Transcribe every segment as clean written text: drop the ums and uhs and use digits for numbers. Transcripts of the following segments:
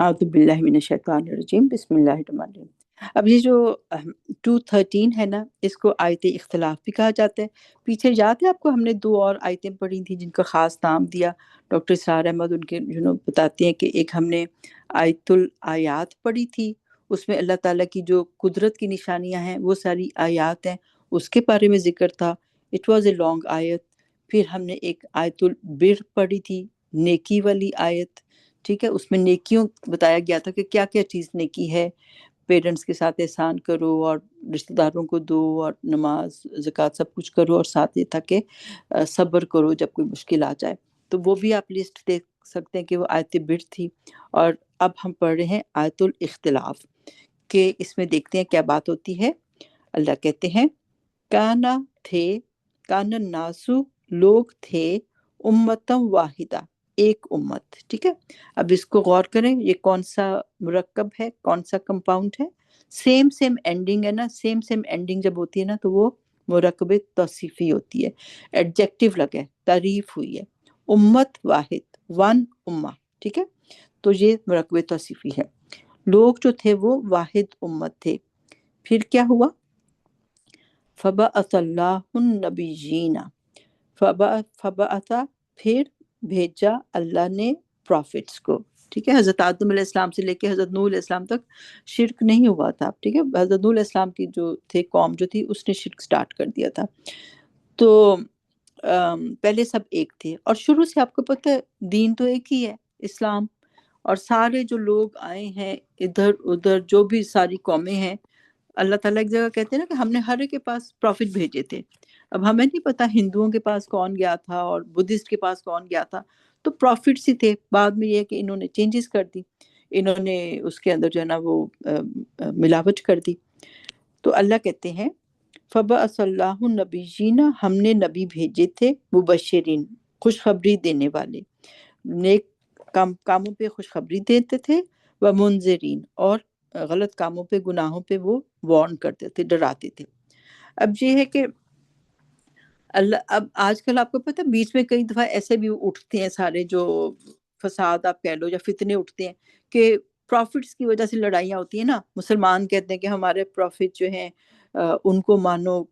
اعوذ باللہ من الشیطان الرجیم، بسم اللہ الرحمن الرحیم۔ اب یہ جو 213 ہے نا، اس کو آیت اختلاف بھی کہا جاتا ہے۔ پیچھے یاد ہے آپ کو، ہم نے 2 اور آیتیں پڑھی تھیں جن کا خاص نام دیا، ڈاکٹر اسرار احمد ان کے بتاتے ہیں کہ ایک ہم نے آیت الآیات پڑھی تھی، اس میں اللہ تعالیٰ کی جو قدرت کی نشانیاں ہیں وہ ساری آیات ہیں، اس کے بارے میں ذکر تھا، اٹ واز اے لانگ آیت۔ پھر ہم نے ایک آیت البر پڑھی تھی، نیکی والی آیت، ٹھیک ہے، اس میں نیکیوں بتایا گیا تھا کہ کیا کیا چیز نیکی ہے، پیرنٹس کے ساتھ احسان کرو اور رشتہ داروں کو دو اور نماز زکوٰۃ سب کچھ کرو، اور ساتھ یہ تھا کہ صبر کرو جب کوئی مشکل آ جائے۔ تو وہ بھی آپ لسٹ دیکھ سکتے ہیں کہ وہ آیت بر تھی۔ اور اب ہم پڑھ رہے ہیں آیت الاختلاف، کہ اس میں دیکھتے ہیں کیا بات ہوتی ہے۔ اللہ کہتے ہیں کانا تھے، کانا ناسو لوگ تھے، امتم واحدہ ایک امت، ٹھیک ہے۔ اب اس کو غور کریں، یہ کون سا مرکب ہے، کون سا کمپاؤنڈ ہے؟ سیم سیم اینڈنگ ہے نا، سیم سیم اینڈنگ جب ہوتی ہے نا تو وہ مرکب توصیفی ہوتی ہے، ایڈجیکٹیو لگا ہے، تعریف ہوئی ہے۔ امت واحد، ون امہ، ٹھیک ہے، تو یہ مرکب توصیفی ہے۔ لوگ جو تھے وہ واحد امت تھے۔ پھر کیا ہوا؟ فبعث اللہ النبیین، فبعث پھر بھیجا اللہ نے پروفٹس کو، ٹھیک ہے۔ حضرت آدم علیہ السلام سے لے کے حضرت نوح علیہ السلام تک شرک نہیں ہوا تھا، ٹھیک ہے۔ حضرت نوح علیہ السلام کی جو تھے قوم جو تھی، اس نے شرک سٹارٹ کر دیا تھا۔ تو پہلے سب ایک تھے، اور شروع سے آپ کو پتہ ہے دین تو ایک ہی ہے، اسلام۔ اور سارے جو لوگ آئے ہیں ادھر ادھر، جو بھی ساری قومیں ہیں، اللہ تعالیٰ ایک جگہ کہتے ہیں نا کہ ہم نے ہر ایک کے پاس پروفٹ بھیجے تھے۔ اب ہمیں نہیں پتا ہندوؤں کے پاس کون گیا تھا اور بدھسٹ کے پاس کون گیا تھا، تو پروفٹس ہی تھے۔ بعد میں یہ ہے کہ انہوں نے چینجز کر دی، انہوں نے اس کے اندر جو ہے نا وہ ملاوٹ کر دی۔ تو اللہ کہتے ہیں فبعث اللہ النبیین، ہم نے نبی بھیجے تھے، مبشرین خوشخبری دینے والے، نیک کاموں پہ خوشخبری دیتے تھے، ومنذرین اور غلط کاموں پہ، گناہوں پہ وہ وارن کرتے تھے، ڈراتے تھے۔ اب یہ ہے کہ اللہ، اب آج کل آپ کو پتہ ہے بیچ میں کئی دفعہ ایسے بھی اٹھتے ہیں سارے جو فساد آپ کہہ لو یا فتنے اٹھتے ہیں کہ پروفٹس کی وجہ سے لڑائیاں ہوتی ہیں نا۔ مسلمان کہتے ہیں کہ ہمارے پروفٹ جو ہیں ان کو مانو،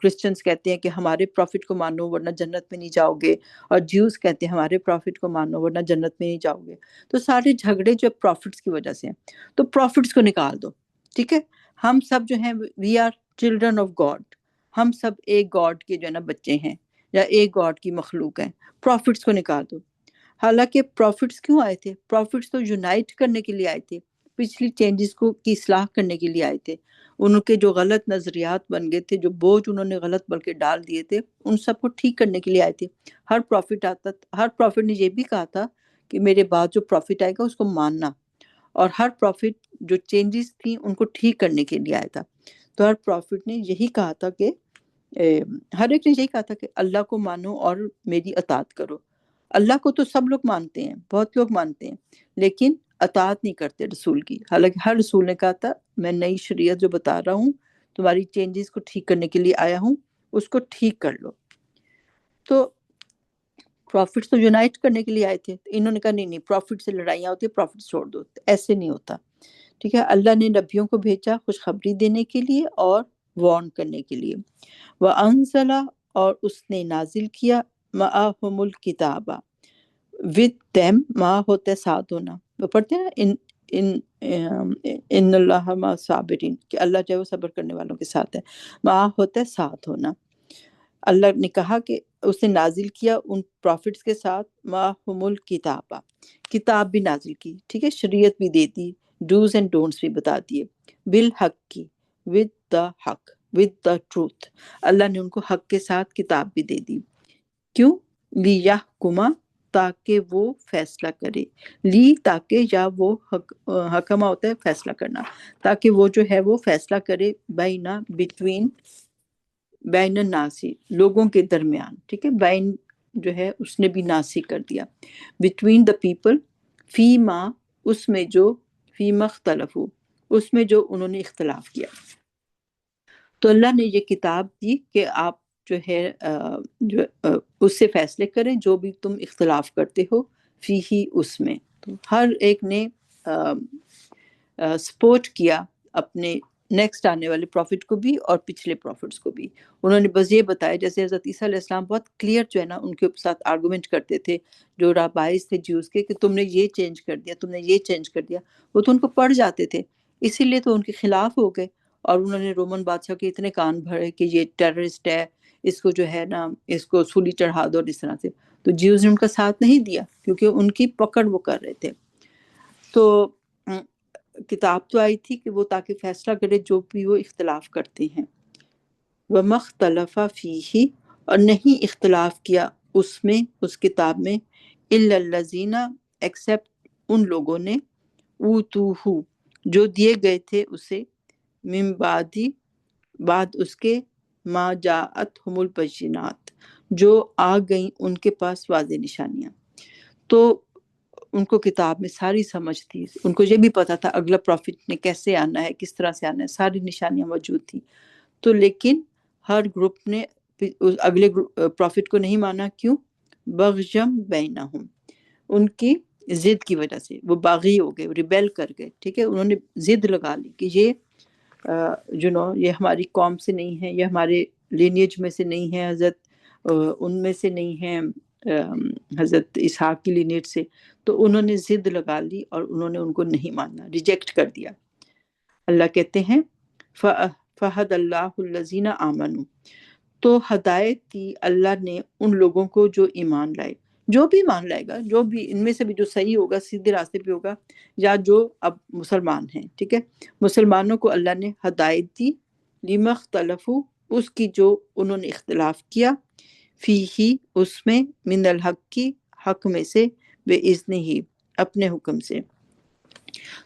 کرسچنز کہتے ہیں کہ ہمارے پروفٹ کو مانو ورنہ جنت میں نہیں جاؤ گے، اور جیوز کہتے ہیں ہمارے پروفٹ کو مانو ورنہ جنت میں نہیں جاؤ گے۔ تو سارے جھگڑے جو پروفٹس کی وجہ سے ہیں، تو پروفٹس کو نکال دو، ٹھیک ہے۔ ہم سب جو ہیں we are children of God, ہم سب ایک گاڈ کے جو ہے نا بچے ہیں، یا ایک گاڈ کی مخلوق ہیں، پروفٹس کو نکال دو۔ حالانکہ پروفٹس کیوں آئے تھے؟ پروفٹس تو یونائٹ کرنے کے لیے آئے تھے، پچھلی چینجز کو کی اصلاح کرنے کے لیے آئے تھے۔ ان کے جو غلط نظریات بن گئے تھے، جو بوجھ انہوں نے غلط بلکہ ڈال دیے تھے، ان سب کو ٹھیک کرنے کے لیے آئے تھے۔ ہر پروفٹ آتا، ہر پروفٹ نے یہ بھی کہا تھا کہ میرے بعد جو پروفٹ آئے گا اس کو ماننا، اور ہر پروفٹ جو چینجز تھیں ان کو ٹھیک کرنے کے لیے آیا تھا۔ تو ہر پروفٹ نے یہی کہا تھا کہ ہر ایک نے یہی کہا تھا کہ اللہ کو مانو اور میری اطاعت کرو۔ اللہ کو تو سب لوگ مانتے ہیں، بہت لوگ مانتے ہیں، لیکن اطاعت نہیں کرتے رسول کی۔ حالانکہ ہر رسول نے کہا تھا میں نئی شریعت جو بتا رہا ہوں تمہاری چینجز کو ٹھیک کرنے کے لیے آیا ہوں، اس کو ٹھیک کر لو۔ تو پروفٹس تو یونائٹ کرنے کے لیے آئے تھے، انہوں نے کہا نہیں نہیں، پروفٹ سے لڑائیاں ہوتی ہیں، پروفٹ چھوڑ دو، ایسے نہیں ہوتا، ٹھیک ہے۔ اللہ نے نبیوں کو بھیجا خوشخبری دینے کے لیے اور وارن کرنے کے لیے۔ وَأَنزَلَ اور اس نے نازل کیا، مَعَهُمُ الْكِتَابَ with them، ماں ہوتا ہے ساتھ ہونا، وہ پڑھتے ہیں نا ان اللہ مع صابرین، کہ اللہ جو ہے وہ صبر کرنے والوں کے ساتھ ہے۔ ماں ہوتا ہے ساتھ ہونا۔ اللہ نے کہا کہ اس نے نازل کیا ان پروفٹس کے ساتھ، مَعَهُمُ الْكِتَابَ کتاب بھی نازل کی، ٹھیک ہے، شریعت بھی دے دی، ڈوز اینڈ ڈونٹس بھی بتا دیے، بالحق کی، with the حق، with the truth، اللہ نے ان کو حق کے ساتھ کتاب بھی دے دی۔ کیوں؟ لیحکما تاکہ وہ فیصلہ کرے، لی تاکہ، یا وہ حکمہ ہوتا ہے فیصلہ کرنا، تاکہ وہ جو ہے وہ فیصلہ کرے، بینا بٹوین، بین الناسی لوگوں کے درمیان، ٹھیک ہے، بین جو ہے اس نے بھی ناسی کر دیا، بٹوین دا پیپل، فی ما اس میں جو، فی مختلفو اس میں جو انہوں نے اختلاف کیا۔ تو اللہ نے یہ کتاب دی کہ آپ جو ہے جو اس سے فیصلے کریں جو بھی تم اختلاف کرتے ہو، فی ہی اس میں۔ تو ہر ایک نے سپورٹ کیا اپنے نیکسٹ آنے والے پروفٹ کو بھی اور پچھلے پروفٹس کو بھی. انہوں نے بس یہ بتایا، جیسے حضرت عیسیٰ علیہ السلام بہت کلیئر جو ہے نا ان کے ساتھ آرگومنٹ کرتے تھے جو رابائز تھے جیوز کے، کہ تم نے یہ چینج کر دیا، تم نے یہ چینج کر دیا. وہ تو ان کو پڑھ جاتے تھے، اسی لیے تو ان کے خلاف ہو گئے. اور انہوں نے رومن بادشاہ کے اتنے کان بھرے کہ یہ ٹیررسٹ ہے، اس کو جو ہے نا اس کو سولی چڑھا دو اور اس طرح سے. تو جیوز نے ان کا ساتھ نہیں دیا کیونکہ ان کی پکڑ وہ کر رہے تھے. تو کتاب تو آئی تھی کہ وہ تاکہ فیصلہ کرے جو بھی وہ اختلاف کرتے ہیں. وَمَا اخْتَلَفَ فِيهِ، اور نہیں اختلاف کیا اس میں، اس کتاب میں، إِلَّا الَّذِينَ ایکسیپٹ ان لوگوں نے، اوتوہ جو دیے گئے تھے اسے، من بعد اس کے، ما جاءتہم البینات جو آ گئیں ان کے پاس واضح نشانیاں. تو ان کو کتاب میں ساری سمجھ تھی، ان کو یہ بھی پتا تھا اگلا پروفٹ نے کیسے آنا ہے، کس طرح سے آنا ہے، ساری نشانیاں موجود تھیں. تو لیکن ہر گروپ نے اگلے پروفٹ کو نہیں مانا. کیوں؟ بغیم بینہم، ان کی ضد کی وجہ سے. وہ باغی ہو گئے، ریبیل کر گئے. ٹھیک ہے، انہوں نے ضد لگا لی کہ یہ یہ ہماری قوم سے نہیں ہے، یہ ہمارے لینیج میں سے نہیں ہے، حضرت ان میں سے نہیں ہے، حضرت اسحاق کی لینیج سے. تو انہوں نے ضد لگا لی اور انہوں نے ان کو نہیں ماننا، ریجیکٹ کر دیا. اللہ کہتے ہیں فہد اللہ الذین آمنوا، تو ہدایت دی اللہ نے ان لوگوں کو جو ایمان لائے. جو بھی ایمان لائے گا، جو بھی ان میں سے بھی جو صحیح ہوگا، سیدھے راستے پہ ہوگا، یا جو اب مسلمان ہیں. ٹھیک ہے، مسلمانوں کو اللہ نے ہدایت دی، لما اختلفوا، اس کی جو انہوں نے اختلاف کیا، فیہ اس میں، من الحق کی، حق میں سے، بے اذنہ ہی، اپنے حکم سے.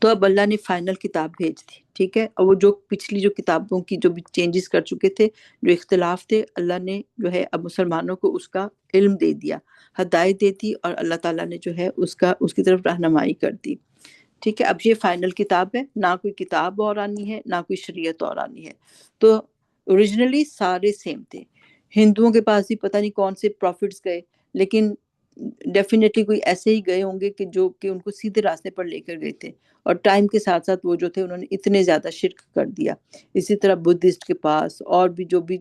تو اب اللہ نے فائنل کتاب بھیج دی. ٹھیک ہے، اور وہ جو پچھلی جو کتابوں کی جو بھی چینجز کر چکے تھے، جو اختلاف تھے، اللہ نے جو ہے اب مسلمانوں کو اس کا علم دے دیا، ہدایت دے دی، اور اللہ تعالیٰ نے جو ہے اس کی طرف رہنمائی کر دی. ٹھیک ہے، اب یہ فائنل کتاب ہے، نہ کوئی کتاب اور آنی ہے، نہ کوئی شریعت اور آنی ہے. تو اوریجنلی سارے سیم تھے. ہندوؤں کے پاس بھی پتہ نہیں کون سے پروفٹس گئے، لیکن ڈیفینیٹلی کوئی ایسے ہی گئے ہوں گے کہ جو کہ ان کو سیدھے راستے پر لے کر گئے تھے. اور ٹائم کے ساتھ ساتھ وہ جو تھے انہوں نے اتنے زیادہ شرک کر دیا. اسی طرح بدھسٹ کے پاس اور بھی جو بھی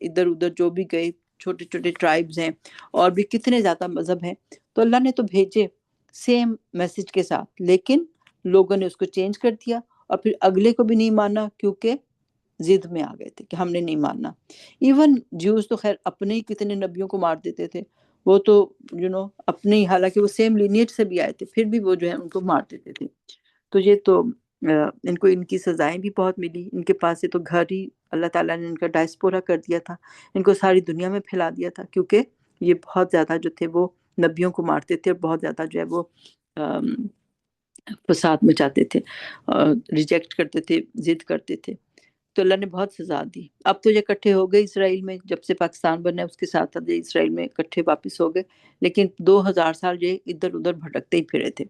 ادھر ادھر جو بھی گئے، چھوٹے چھوٹے ٹرائبز ہیں، اور بھی کتنے زیادہ مذہب ہیں. تو اللہ نے تو بھیجے سیم میسج کے ساتھ، لیکن لوگوں نے اس کو چینج کر دیا، اور پھر اگلے کو بھی نہیں مانا کیونکہ ضد میں آ گئے تھے کہ ہم نے نہیں ماننا. ایون جیوز تو خیر اپنے ہی کتنے نبیوں کو مار دیتے تھے، وہ تو اپنے ہی، حالانکہ وہ سیم لینیج سے بھی آئے تھے، پھر بھی وہ جو ہے ان کو مار دیتے تھے. تو یہ تو ان کو ان کی سزائیں بھی بہت ملی. ان کے پاس سے تو گھر ہی اللہ تعالیٰ نے ان کا ڈائسپورا کر دیا تھا، ان کو ساری دنیا میں پھیلا دیا تھا، کیونکہ یہ بہت زیادہ جو تھے وہ نبیوں کو مارتے تھے، اور بہت زیادہ جو ہے وہ فساد مچاتے تھے، ریجیکٹ کرتے تھے، ضد کرتے تھے. تو اللہ نے بہت سزا دی. اب تو یہ اکٹھے ہو گئے اسرائیل میں، جب سے پاکستان بنا ہے اس کے ساتھ ساتھ یہ اسرائیل میں اکٹھے واپس ہو گئے، لیکن 2000 سال یہ ادھر ادھر بھٹکتے ہی پھرے تھے.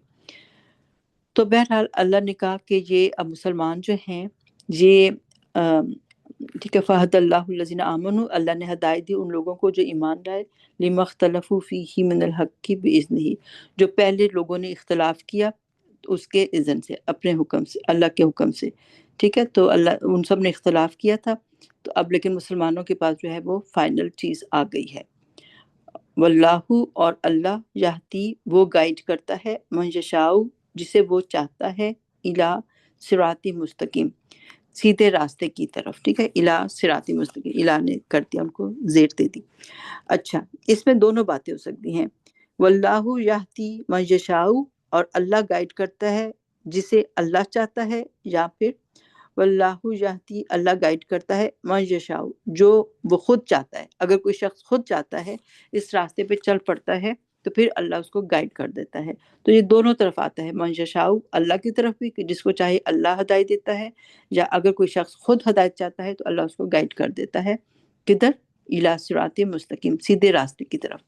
تو بہرحال اللہ نے کہا کہ یہ اب مسلمان جو ہیں یہ ٹھیک ہے، فہد اللہ الذین آمنوا، اللہ نے ہدایت دی ان لوگوں کو جو ایمان لائے، لما اختلفوا فیہ من الحق بإذنہ، جو پہلے لوگوں نے اختلاف کیا اس کے اذن سے، اپنے حکم سے، اللہ کے حکم سے. ٹھیک ہے، تو اللہ ان سب نے اختلاف کیا تھا. تو اب لیکن مسلمانوں کے پاس جو ہے وہ فائنل چیز آ گئی ہے. واللہ، اور اللہ، یہدی وہ گائیڈ کرتا ہے، من یشاء جسے وہ چاہتا ہے، الی صراط مستقیم، سیدھے راستے کی طرف. ٹھیک ہے، الی صراط مستقیم، الی نے کر دیا، ان کو زیر دے دی. اچھا، اس میں دونوں باتیں ہو سکتی ہیں، واللہ یہدی من یشاء، اور اللہ گائیڈ کرتا ہے جسے اللہ چاہتا ہے، یا پھر واللہ یہدی، اللہ گائیڈ کرتا ہے، من یشاء جو وہ خود چاہتا ہے. اگر کوئی شخص خود چاہتا ہے، اس راستے پہ چل پڑتا ہے، تو پھر اللہ اس کو گائیڈ کر دیتا ہے. تو یہ دونوں طرف آتا ہے، من یشاء اللہ کی طرف بھی کہ جس کو چاہے اللہ ہدایت دیتا ہے، یا اگر کوئی شخص خود ہدایت چاہتا ہے تو اللہ اس کو گائیڈ کر دیتا ہے. کدھر؟ الی صراط مستقیم، سیدھے راستے کی طرف.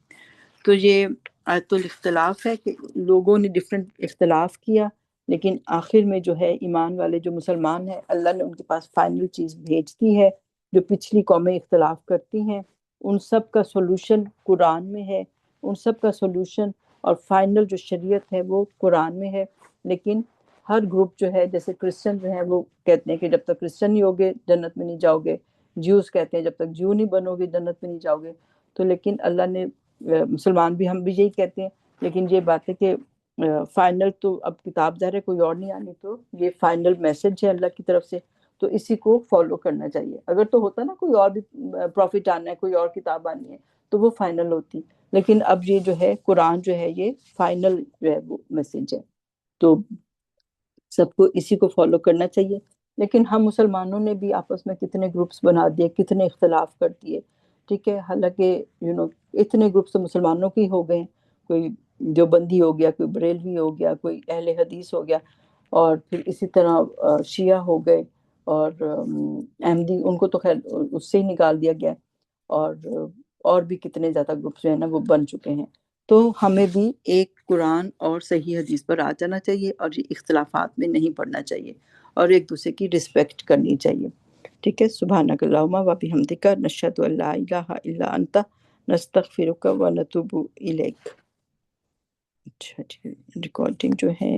تو یہ آیت الاختلاف ہے کہ لوگوں نے ڈفرینٹ اختلاف کیا، لیکن آخر میں جو ہے ایمان والے جو مسلمان ہیں، اللہ نے ان کے پاس فائنل چیز بھیج دی ہے. جو پچھلی قومیں اختلاف کرتی ہیں ان سب کا سولوشن قرآن میں ہے، ان سب کا سولوشن اور فائنل جو شریعت ہے وہ قرآن میں ہے. لیکن ہر گروپ جو ہے، جیسے کرسچن جو ہیں وہ کہتے ہیں کہ جب تک کرسچن نہیں ہوگے جنت میں نہیں جاؤ گے، جیوز کہتے ہیں جب تک جیو نہیں بنو گے جنت میں نہیں جاؤ گے. تو لیکن اللہ نے مسلمان بھی، ہم بھی یہی کہتے ہیں، لیکن یہ بات ہے کہ فائنل تو اب کتاب ظاہر ہے کوئی اور نہیں آنی، تو یہ فائنل میسج ہے اللہ کی طرف سے، تو اسی کو فالو کرنا چاہیے. اگر تو ہوتا نا کوئی اور بھی پروفٹ آنا ہے، کوئی اور کتاب آنی ہے، تو وہ فائنل ہوتی، لیکن اب یہ جو ہے قرآن جو ہے یہ فائنل جو ہے وہ میسج ہے، تو سب کو اسی کو فالو کرنا چاہیے. لیکن ہم مسلمانوں نے بھی آپس میں کتنے گروپس بنا دیے، کتنے اختلاف کر دیے، ٹھیک ہے. حالانکہ اتنے گروپس تو مسلمانوں کے ہی ہو گئے، کوئی جو بندی ہو گیا، کوئی بریلوی ہو گیا، کوئی اہل حدیث ہو گیا، اور پھر اسی طرح شیعہ ہو گئے، اور احمدی، ان کو تو خیر اس سے ہی نکال دیا گیا، اور بھی کتنے زیادہ گروپس جو ہیں نا وہ بن چکے ہیں. تو ہمیں بھی ایک قرآن اور صحیح حدیث پر آ جانا چاہیے، اور یہ اختلافات میں نہیں پڑنا چاہیے، اور ایک دوسرے کی رسپیکٹ کرنی چاہیے. ٹھیک ہے. سبحانک اللہم و بحمدک، نشہد ان لا الہ الا انت، نستغفرک و نتوب الیک. اچھا جی، ریکارڈنگ جو ہے